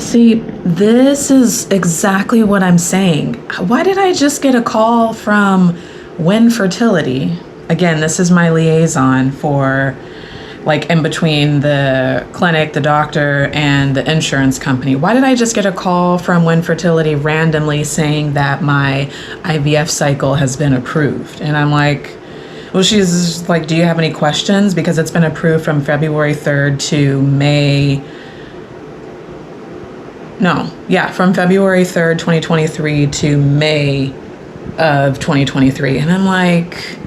See, this is exactly what I'm saying. Why did I just get a call from Win Fertility? Again, this is my liaison for like in between the clinic, the doctor, and the insurance company. Why did I just get a call from Win Fertility randomly saying that my IVF cycle has been approved? And I'm like, well, she's like, do you have any questions? Because it's been approved from February 3rd to May. No, yeah, from February 3rd, 2023 to May of 2023. And I'm like,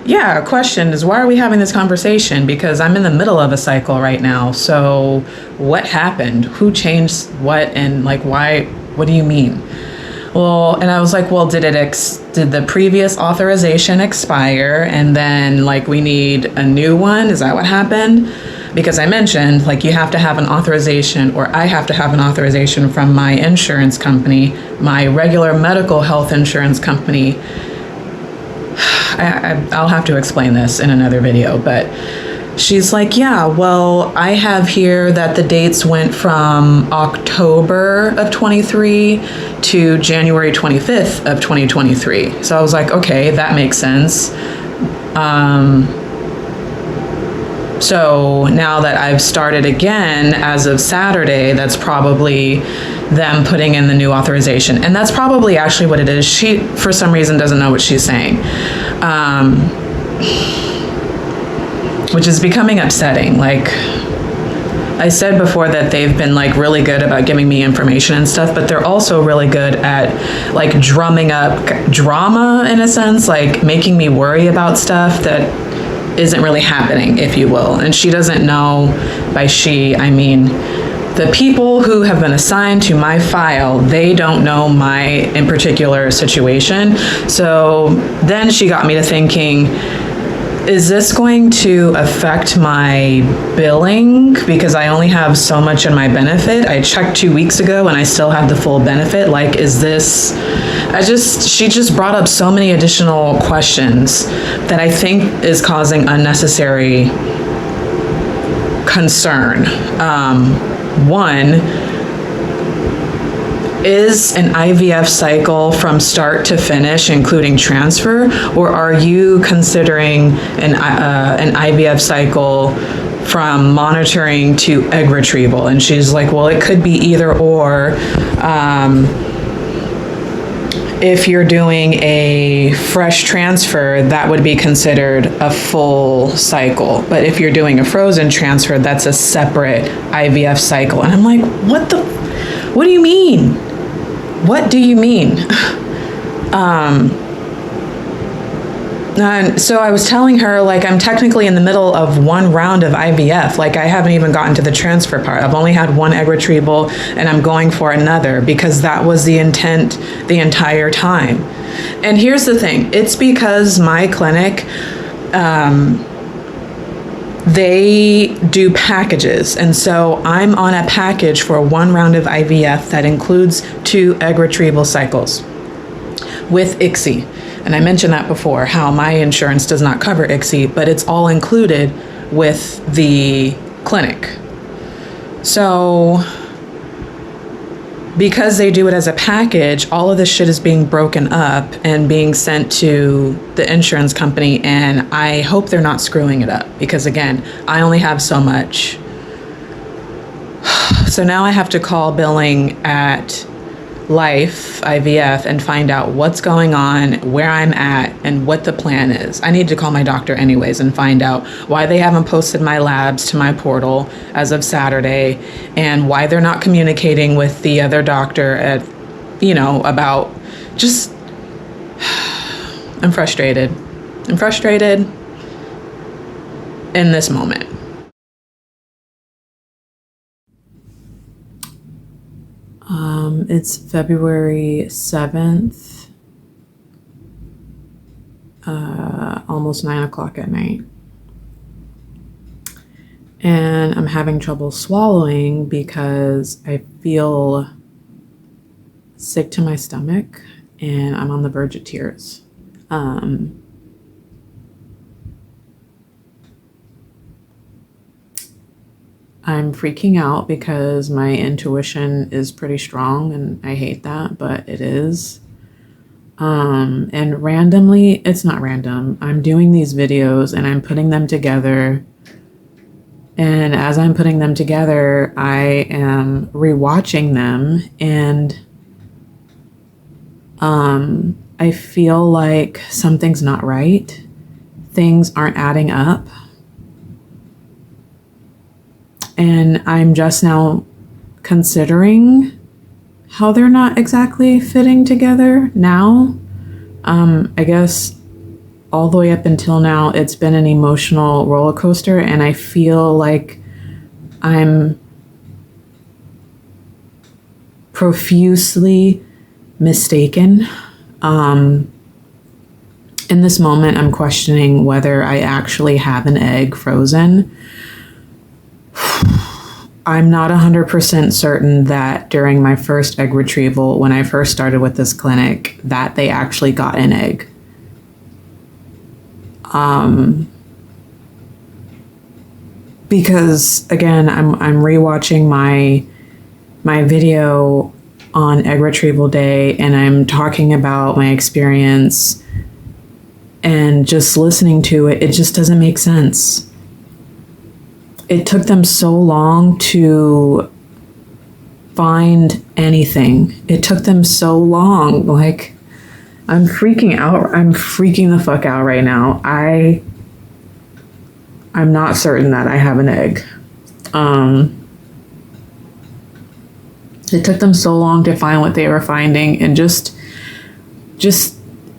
yeah, question is, why are we having this conversation? Because I'm in the middle of a cycle right now. So what happened? Who changed what? And like, why? What do you mean? Well, and I was like, well, did the previous authorization expire? And then like, we need a new one? Is that what happened? Because I mentioned like, you have to have an authorization, or I have to have an authorization from my insurance company, my regular medical health insurance company. I'll have to explain this in another video, but she's like, yeah, well, I have here that the dates went from October of 23 to January 25th of 2023. So I was like, okay, that makes sense. So now that I've started again as of Saturday, that's probably them putting in the new authorization. And that's probably actually what it is. She, for some reason, doesn't know what she's saying, which is becoming upsetting. Like I said before, that they've been like really good about giving me information and stuff, but they're also really good at like drumming up drama in a sense, like making me worry about stuff that isn't really happening, if you will. And she doesn't know, by she, I mean the people who have been assigned to my file, they don't know my in particular situation. So then she got me to thinking, is this going to affect my billing? Because I only have so much in my benefit. I checked 2 weeks ago and I still have the full benefit. Like, is this, she just brought up so many additional questions that I think is causing unnecessary concern. One, is an IVF cycle from start to finish, including transfer, or are you considering an IVF cycle from monitoring to egg retrieval? And she's like, well, it could be either or. If you're doing a fresh transfer, that would be considered a full cycle. But if you're doing a frozen transfer, that's a separate IVF cycle. And I'm like, what do you mean? What do you mean? And so I was telling her, like, I'm technically in the middle of one round of IVF. Like, I haven't even gotten to the transfer part. I've only had one egg retrieval and I'm going for another, because that was the intent the entire time. And here's the thing. It's because my clinic, they do packages. And so I'm on a package for one round of IVF that includes 2 egg retrieval cycles with ICSI. And I mentioned that before, how my insurance does not cover ICSI, but it's all included with the clinic. So because they do it as a package, all of this shit is being broken up and being sent to the insurance company, and I hope they're not screwing it up, because again, I only have so much. So now I have to call billing at Life IVF and find out what's going on, where I'm at, and what the plan is. I need to call my doctor anyways and find out why they haven't posted my labs to my portal as of Saturday, and why they're not communicating with the other doctor at, about just, I'm frustrated. I'm frustrated in this moment. It's February 7th, almost 9 o'clock at night. And I'm having trouble swallowing because I feel sick to my stomach and I'm on the verge of tears. I'm freaking out because my intuition is pretty strong and I hate that, but it is. And randomly, it's not random. I'm doing these videos and I'm putting them together. And as I'm putting them together, I am rewatching them and I feel like something's not right. Things aren't adding up. And I'm just now considering how they're not exactly fitting together now. I guess all the way up until now, it's been an emotional roller coaster, and I feel like I'm profusely mistaken. In this moment, I'm questioning whether I actually have an egg frozen. I'm not 100% certain that during my first egg retrieval, when I first started with this clinic, that they actually got an egg. Because again, I'm rewatching my video on egg retrieval day, and I'm talking about my experience, and just listening to it, it just doesn't make sense. It took them so long to find anything. It took them so long. Like, I'm freaking out. I'm freaking the fuck out right now. I'm not certain that I have an egg. It took them so long to find what they were finding, and just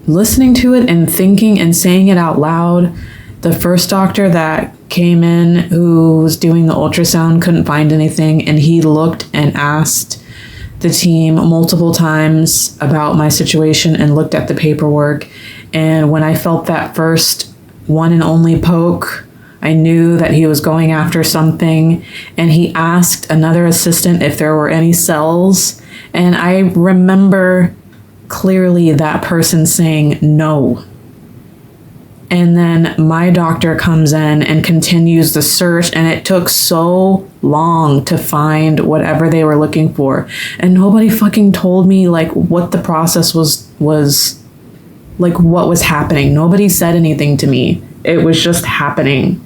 listening to it and thinking and saying it out loud. The first doctor that came in who was doing the ultrasound couldn't find anything, and he looked and asked the team multiple times about my situation and looked at the paperwork. And when I felt that first one and only poke, I knew that he was going after something, and he asked another assistant if there were any cells, and I remember clearly that person saying no. And then my doctor comes in and continues the search, and it took so long to find whatever they were looking for. And nobody fucking told me like what the process was like, what was happening. Nobody said anything to me. It was just happening.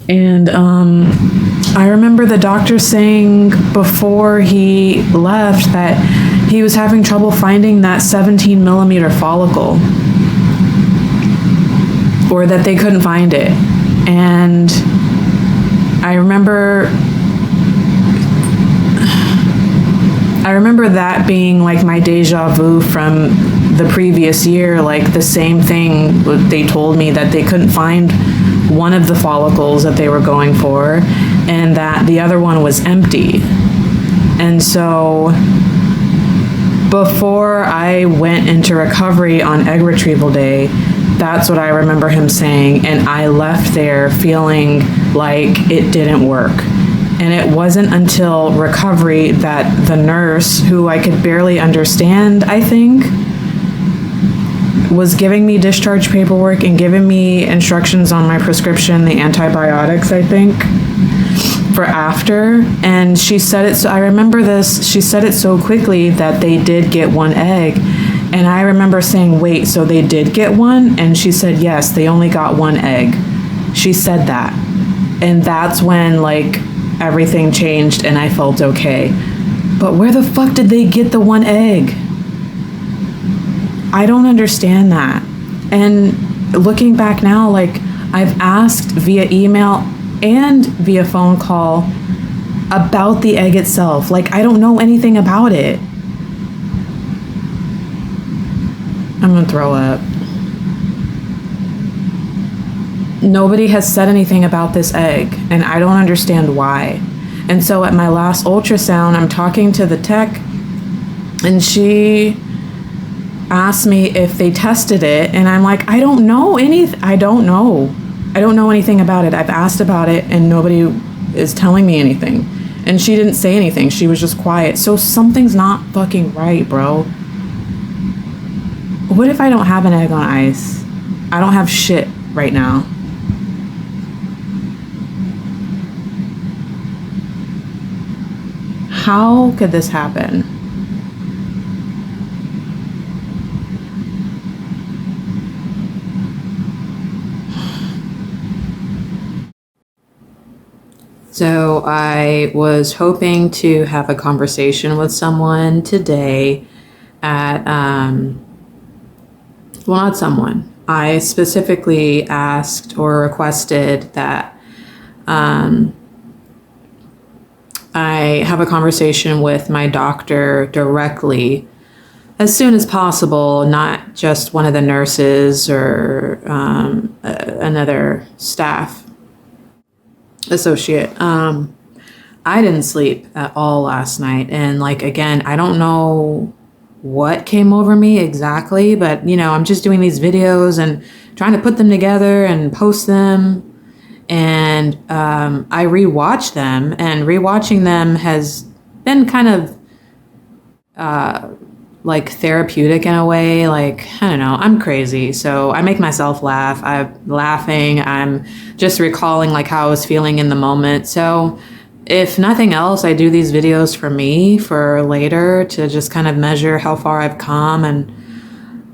And I remember the doctor saying before he left that he was having trouble finding that 17 millimeter follicle, or that they couldn't find it. And I remember that being like my deja vu from the previous year, like the same thing. They told me that they couldn't find one of the follicles that they were going for, and that the other one was empty. And so before I went into recovery on egg retrieval day, that's what I remember him saying, and I left there feeling like it didn't work. And it wasn't until recovery that the nurse, who I could barely understand, I think, was giving me discharge paperwork and giving me instructions on my prescription, the antibiotics, I think, for after. And she said it, so I remember this, she said it so quickly that they did get one egg. And I remember saying, wait, so they did get one? And she said, yes, they only got one egg. She said that. And that's when, like, everything changed and I felt okay. But where the fuck did they get the one egg? I don't understand that. And looking back now, like, I've asked via email and via phone call about the egg itself. Like, I don't know anything about it. I'm gonna throw up. Nobody has said anything about this egg, and I don't understand why. And so at my last ultrasound, I'm talking to the tech, and she asked me if they tested it, and I'm like, I don't know anything. I don't know anything about it. I've asked about it, and nobody is telling me anything. And she didn't say anything. She was just quiet. So something's not fucking right, bro. What if I don't have an egg on ice? I don't have shit right now. How could this happen? So I was hoping to have a conversation with someone today at, well, not someone. I specifically asked or requested that I have a conversation with my doctor directly as soon as possible, not just one of the nurses or another staff associate. I didn't sleep at all last night. And like, again, I don't know what came over me exactly, but I'm just doing these videos and trying to put them together and post them. And I rewatched them, and rewatching them has been kind of like therapeutic in a way. Like, I don't know, I'm crazy. So I make myself laugh. I'm laughing. I'm just recalling like how I was feeling in the moment. So if nothing else, I do these videos for me for later to just kind of measure how far I've come and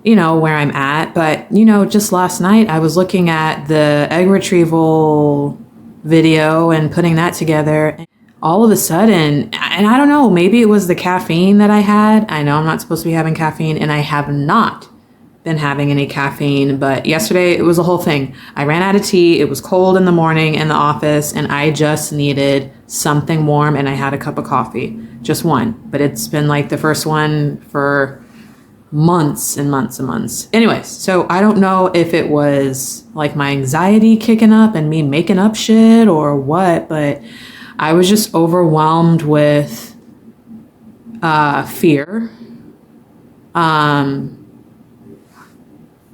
where I'm at. But, just last night I was looking at the egg retrieval video and putting that together. All of a sudden, and I don't know, maybe it was the caffeine that I had. I know I'm not supposed to be having caffeine, and I have not been having any caffeine, but yesterday it was a whole thing. I ran out of tea. It was cold in the morning in the office, and I just needed something warm, and I had a cup of coffee. Just one. But it's been like the first one for months and months and months. Anyways, so I don't know if it was like my anxiety kicking up and me making up shit or what, but I was just overwhelmed with fear.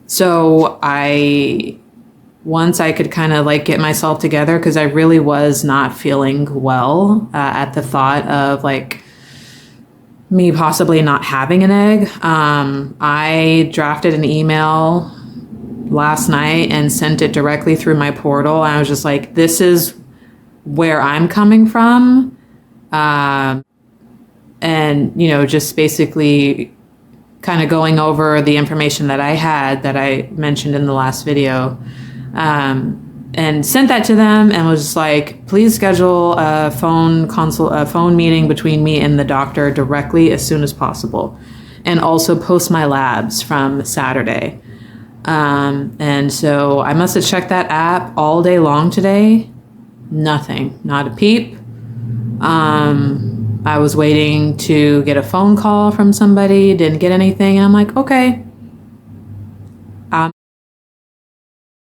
So once I could kind of like get myself together, because I really was not feeling well at the thought of like me possibly not having an egg. I drafted an email last night and sent it directly through my portal. And I was just like, this is where I'm coming from. And, just basically kind of going over the information that I had that I mentioned in the last video, and sent that to them and was just like, please schedule a phone meeting between me and the doctor directly as soon as possible. And also post my labs from Saturday. And so I must have checked that app all day long today. Nothing, not a peep. I was waiting to get a phone call from somebody, didn't get anything. And I'm like, okay,